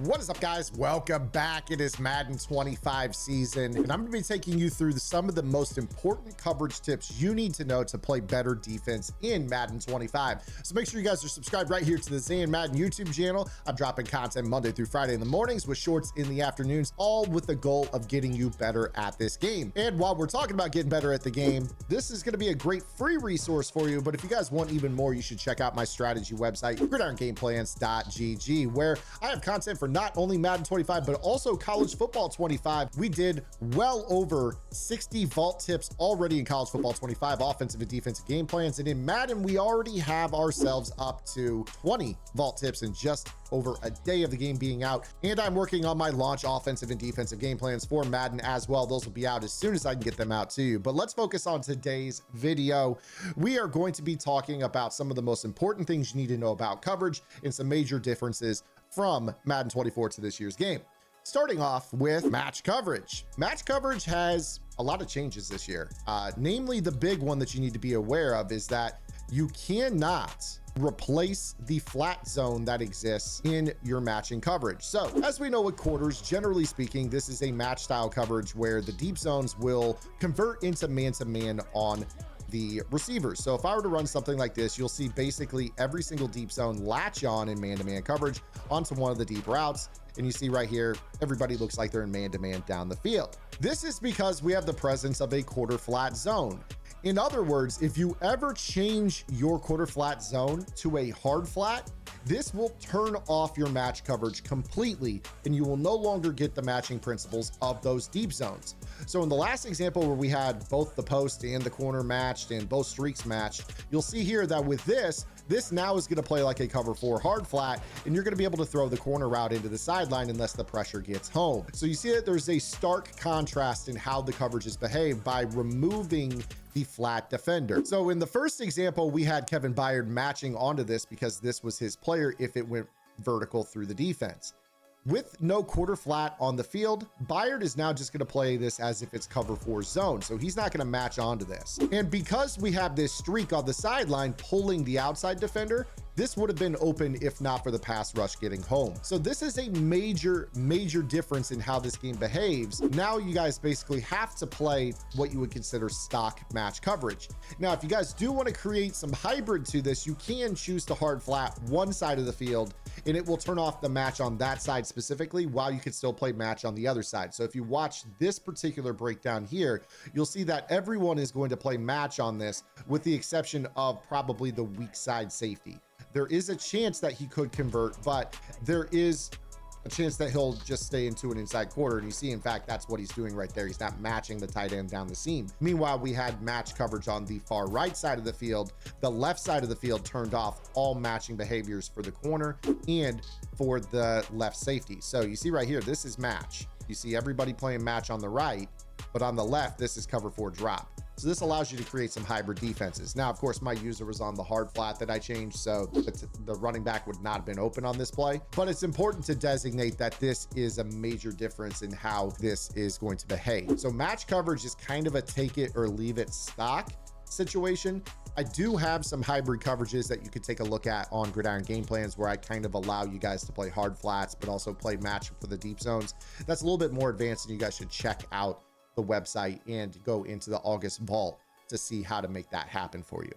What is up, guys? Welcome back. It is Madden 25 season, and I'm going to be taking you through some of the most important coverage tips you need to know to play better defense in Madden 25. So make sure you guys are subscribed right here to the Zan Madden YouTube channel. I'm dropping content Monday through Friday in the mornings with shorts in the afternoons, all with the goal of getting you better at this game. And while we're talking about getting better at the game, this is going to be a great free resource for you. But if you guys want even more, you should check out my strategy website, gridirongameplans.gg, where I have content for not only Madden 25, but also college football 25. We did well over 60 vault tips already in college football 25, offensive and defensive game plans. And in Madden, we already have ourselves up to 20 vault tips in just over a day of the game being out. And I'm working on my launch offensive and defensive game plans for Madden as well. Those will be out as soon as I can get them out to you. But let's focus on today's video. We are going to be talking about some of the most important things you need to know about coverage and some major differences from Madden 24 to this year's game. Starting off with match coverage. Match coverage has a lot of changes this year. Namely, the big one that you need to be aware of is that you cannot replace the flat zone that exists in your matching coverage. So as we know with quarters, generally speaking, this is a match style coverage where the deep zones will convert into man-to-man on the receivers. So if I were to run something like this, you'll see basically every single deep zone latch on in man-to-man coverage onto one of the deep routes. And you see right here, everybody looks like they're in man-to-man down the field. This is because we have the presence of a quarter flat zone. In other words, if you ever change your quarter flat zone to a hard flat, this will turn off your match coverage completely, and you will no longer get the matching principles of those deep zones. So in the last example where we had both the post and the corner matched and both streaks matched, you'll see here that with this now is going to play like a cover 4 hard flat, and you're going to be able to throw the corner route into the sideline unless the pressure gets home. So you see that there's a stark contrast in how the coverages behave by removing the flat defender. So in the first example, we had Kevin Byard matching onto this because this was his player if it went vertical through the defense. With no quarter flat on the field, Byard is now just going to play this as if it's cover 4 zone. So he's not going to match onto this. And because we have this streak on the sideline pulling the outside defender, this would have been open if not for the pass rush getting home. So this is a major difference in how this game behaves. Now you guys basically have to play what you would consider stock match coverage. Now, if you guys do want to create some hybrid to this, you can choose to hard flat one side of the field and it will turn off the match on that side specifically while you can still play match on the other side. So if you watch this particular breakdown here, you'll see that everyone is going to play match on this with the exception of probably the weak side safety. There is a chance that he could convert, but there is a chance that he'll just stay into an inside quarter. And you see, in fact, that's what he's doing right there. He's not matching the tight end down the seam. Meanwhile, we had match coverage on the far right side of the field. The left side of the field turned off all matching behaviors for the corner and for the left safety. So you see right here, this is match. You see everybody playing match on the right, but on the left, this is cover 4 drop. So this allows you to create some hybrid defenses. Now, of course, my user was on the hard flat that I changed, so the running back would not have been open on this play. But it's important to designate that this is a major difference in how this is going to behave. So match coverage is kind of a take it or leave it stock situation. I do have some hybrid coverages that you could take a look at on Gridiron Game Plans where I kind of allow you guys to play hard flats, but also play match for the deep zones. That's a little bit more advanced, and you guys should check out the website and go into the August vault to see how to make that happen for you.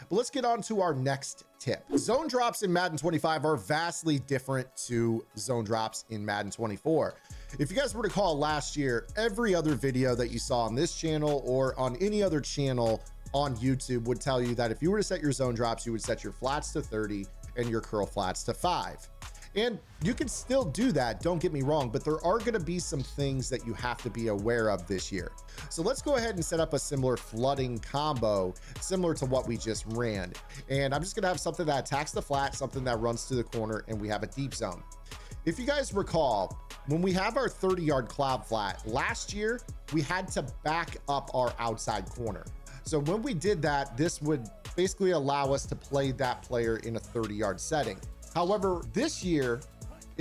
But let's get on to our next tip. Zone drops in Madden 25 are vastly different to zone drops in Madden 24. If you guys were to recall last year, every other video that you saw on this channel or on any other channel on YouTube would tell you that if you were to set your zone drops, you would set your flats to 30 and your curl flats to 5. And you can still do that, don't get me wrong, but there are going to be some things that you have to be aware of this year. So let's go ahead and set up a similar flooding combo, similar to what we just ran. And I'm just going to have something that attacks the flat, something that runs to the corner, and we have a deep zone. If you guys recall, when we have our 30-yard cloud flat, last year, we had to back up our outside corner. So when we did that, this would basically allow us to play that player in a 30-yard setting. However, this year,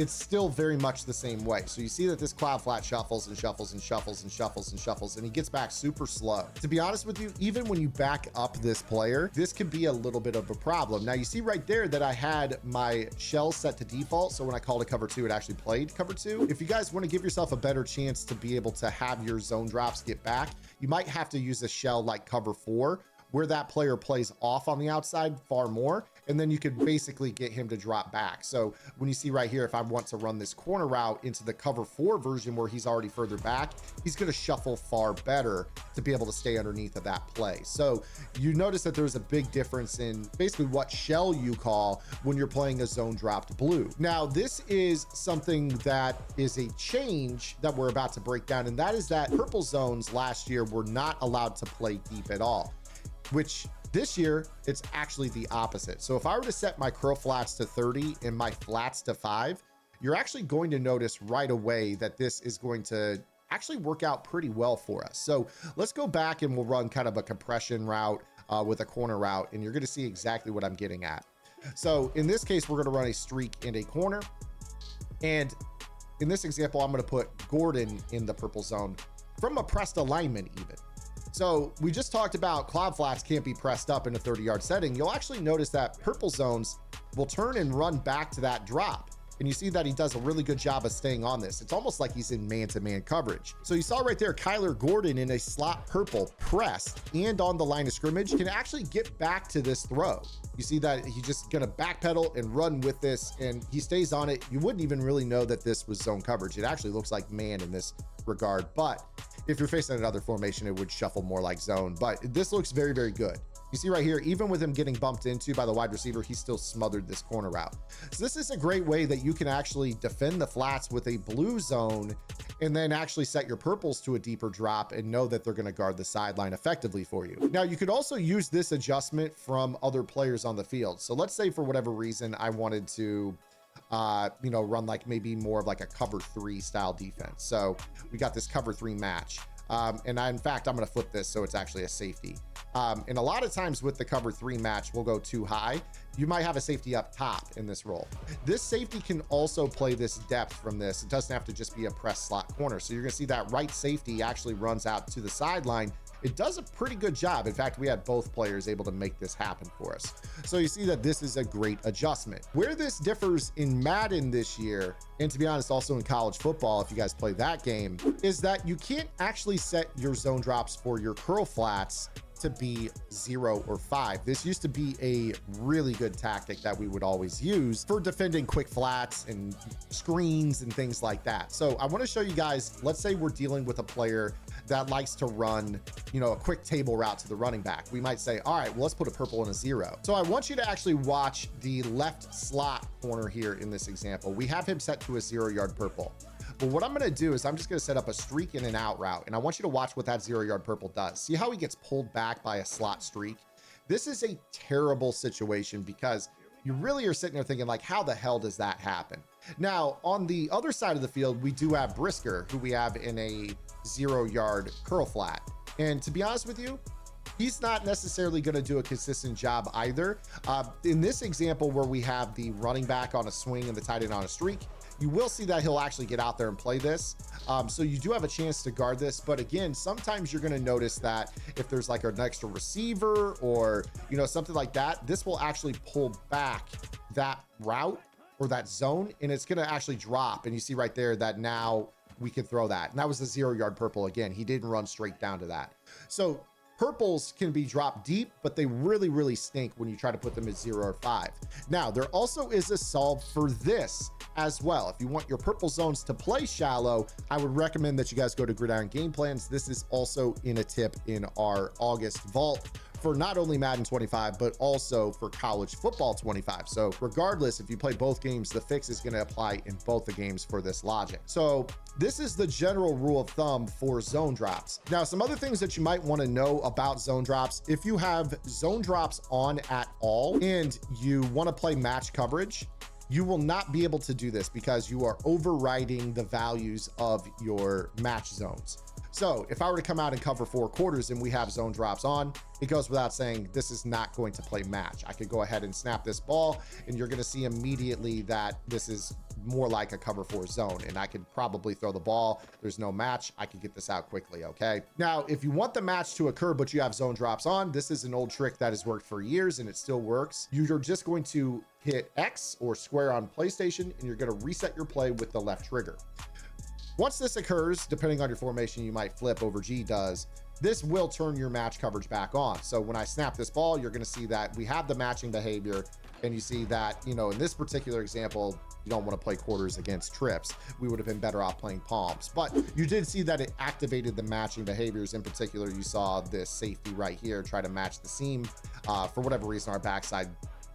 it's still very much the same way. So you see that this cloud flat shuffles and shuffles and shuffles and shuffles and shuffles, and he gets back super slow. To be honest with you, even when you back up this player, this could be a little bit of a problem. Now you see right there that I had my shell set to default. So when I called a cover 2, it actually played cover 2. If you guys want to give yourself a better chance to be able to have your zone drops get back, you might have to use a shell like cover 4, where that player plays off on the outside far more, and then you could basically get him to drop back. So when you see right here, if I want to run this corner route into the cover 4 version where he's already further back, he's going to shuffle far better to be able to stay underneath of that play. So you notice that there's a big difference in basically what shell you call when you're playing a zone dropped blue. Now, this is something that is a change that we're about to break down, and that is that purple zones last year were not allowed to play deep at all, which this year, it's actually the opposite. So if I were to set my curl flats to 30 and my flats to 5, you're actually going to notice right away that this is going to actually work out pretty well for us. So let's go back and we'll run kind of a compression route with a corner route, and you're going to see exactly what I'm getting at. So in this case, we're going to run a streak in a corner. And in this example, I'm going to put Gordon in the purple zone from a pressed alignment even. So we just talked about cloud flats can't be pressed up in a 30-yard setting. You'll actually notice that purple zones will turn and run back to that drop. And you see that he does a really good job of staying on this. It's almost like he's in man-to-man coverage. So you saw right there, Kyler Gordon in a slot purple pressed and on the line of scrimmage can actually get back to this throw. You see that he's just gonna backpedal and run with this, and he stays on it. You wouldn't even really know that this was zone coverage. It actually looks like man in this regard, but if you're facing another formation, it would shuffle more like zone, but this looks very, very good. You see right here, even with him getting bumped into by the wide receiver, he still smothered this corner route. So this is a great way that you can actually defend the flats with a blue zone and then actually set your purples to a deeper drop and know that they're going to guard the sideline effectively for you. Now, you could also use this adjustment from other players on the field. So let's say for whatever reason, I wanted to run like maybe more of like a cover 3 style defense. So we got this cover 3 match. In fact, I'm going to flip this so it's actually a safety. And a lot of times with the cover 3 match, we'll go too high. You might have a safety up top in this role. This safety can also play this depth from this. It doesn't have to just be a press slot corner. So you're going to see that right safety actually runs out to the sideline. It does a pretty good job. In fact, we had both players able to make this happen for us. So you see that this is a great adjustment. Where this differs in Madden this year, and to be honest, also in college football, if you guys play that game, is that you can't actually set your zone drops for your curl flats to be 0 or 5. This used to be a really good tactic that we would always use for defending quick flats and screens and things like that. So I want to show you guys, let's say we're dealing with a player that likes to run, a quick table route to the running back. We might say, all right, well, let's put a purple and a 0. So I want you to actually watch the left slot corner here in this example. We have him set to a 0-yard purple. But what I'm going to do is I'm just going to set up a streak in and out route, and I want you to watch what that 0-yard purple does. See how he gets pulled back by a slot streak? This is a terrible situation because you really are sitting there thinking, like, how the hell does that happen? Now, on the other side of the field, we do have Brisker, who we have in a 0-yard curl flat. And to be honest with you, he's not necessarily going to do a consistent job either. In this example where we have the running back on a swing and the tight end on a streak, you will see that he'll actually get out there and play this. So you do have a chance to guard this. But again, sometimes you're going to notice that if there's like an extra receiver or, something like that, this will actually pull back that route or that zone, and it's going to actually drop. And you see right there that now we can throw that. And that was a 0-yard purple. Again, he didn't run straight down to that. So purples can be dropped deep, but they really, really stink when you try to put them at 0 or 5. Now, there also is a solve for this as well. If you want your purple zones to play shallow, I would recommend that you guys go to Gridiron Game Plans. This is also in a tip in our August vault for not only Madden 25, but also for college football 25. So regardless, if you play both games, the fix is going to apply in both the games for this logic. So this is the general rule of thumb for zone drops. Now, some other things that you might want to know about zone drops: if you have zone drops on at all and you want to play match coverage, you will not be able to do this because you are overriding the values of your match zones. So if I were to come out and cover 4 quarters and we have zone drops on, it goes without saying this is not going to play match. I could go ahead and snap this ball and you're going to see immediately that this is more like a cover 4 zone, and I could probably throw the ball. There's no match. I could get this out quickly. Okay. Now, if you want the match to occur, but you have zone drops on, this is an old trick that has worked for years and it still works. You're just going to hit X or square on PlayStation and you're going to reset your play with the left trigger. Once this occurs, depending on your formation, you might flip over G does. This will turn your match coverage back on. So when I snap this ball, you're going to see that we have the matching behavior, and you see that, you know, in this particular example, you don't want to play quarters against trips. We would have been better off playing palms, but you did see that it activated the matching behaviors. In particular, you saw this safety right here try to match the seam. For whatever reason, our backside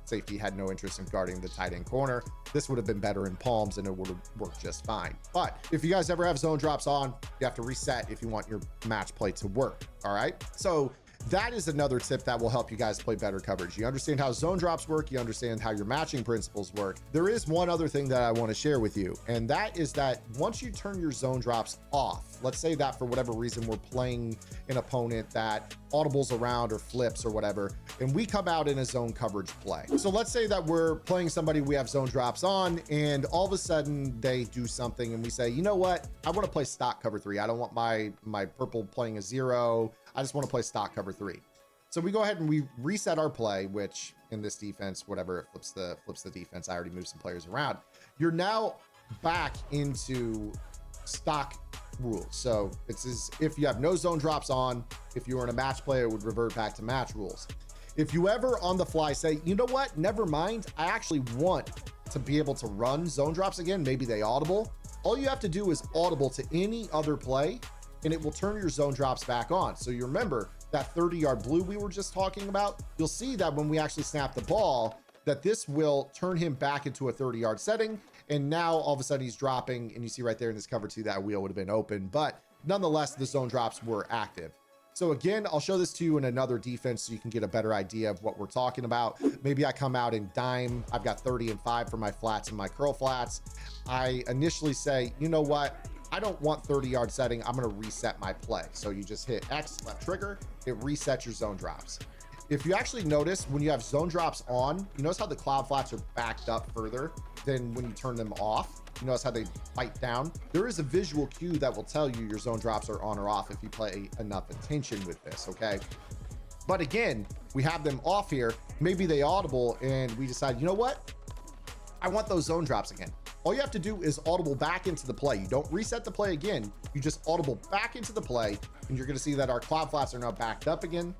safety had no interest in guarding the tight end corner. This would have been better in palms and it would have worked just fine. But if you guys ever have zone drops on, you have to reset if you want your match play to work. All right. So that is another tip that will help you guys play better coverage. You understand how zone drops work. You understand how your matching principles work. There is one other thing that I want to share with you, and that is that once you turn your zone drops off, let's say that for whatever reason we're playing an opponent that audibles around or flips or whatever, and we come out in a zone coverage play. So let's say that we're playing somebody, we have zone drops on, and all of a sudden they do something and we say, you know what, I want to play stock cover 3. I don't want my purple playing a 0. I just want to play stock cover 3. So we go ahead and we reset our play, which in this defense, whatever, it flips the defense. I already moved some players around. You're now back into stock rules. So it's as if you have no zone drops on. If you were in a match play, it would revert back to match rules. If you ever on the fly say, you know what, never mind, I actually want to be able to run zone drops again, maybe they audible. All you have to do is audible to any other play and it will turn your zone drops back on. So you remember that 30-yard blue we were just talking about? You'll see that when we actually snap the ball, that this will turn him back into a 30-yard setting. And now all of a sudden he's dropping, and you see right there in this cover 2 that wheel would have been open, but nonetheless, the zone drops were active. So again, I'll show this to you in another defense so you can get a better idea of what we're talking about. Maybe I come out in dime. I've got 30 and 5 for my flats and my curl flats. I initially say, you know what? I don't want 30-yard setting. I'm going to reset my play. So you just hit X, left trigger. It resets your zone drops. If you actually notice when you have zone drops on, you notice how the cloud flats are backed up further than when you turn them off. You notice how they bite down. There is a visual cue that will tell you your zone drops are on or off if you play enough attention with this, okay? But again, we have them off here. Maybe they audible and we decide, you know what? I want those zone drops again. All you have to do is audible back into the play. You don't reset the play again. You just audible back into the play, and you're going to see that our cloud flats are now backed up again,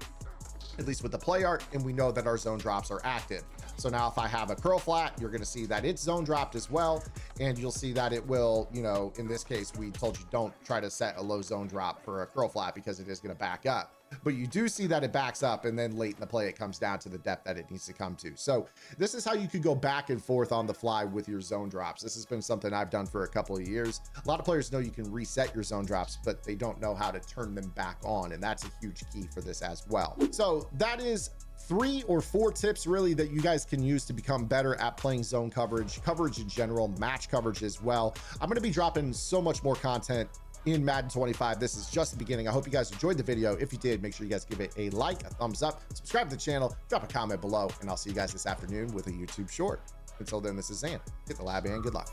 at least with the play art, and we know that our zone drops are active. So now if I have a curl flat, you're going to see that it's zone dropped as well. And you'll see that it will, you know, in this case, we told you don't try to set a low zone drop for a curl flat because it is going to back up. But you do see that it backs up, and then late in the play, it comes down to the depth that it needs to come to. So this is how you could go back and forth on the fly with your zone drops. This has been something I've done for a couple of years. A lot of players know you can reset your zone drops, but they don't know how to turn them back on. And that's a huge key for this as well. So that is 3 or 4 tips really that you guys can use to become better at playing zone coverage in general, match coverage as well. I'm going to be dropping so much more content in Madden 25. This is just the beginning. I hope you guys enjoyed the video. If you did, make sure you guys give it a like, a thumbs up, subscribe to the channel, drop a comment below, and I'll see you guys this afternoon with a YouTube short. Until then, this is Zan. Hit the lab and good luck.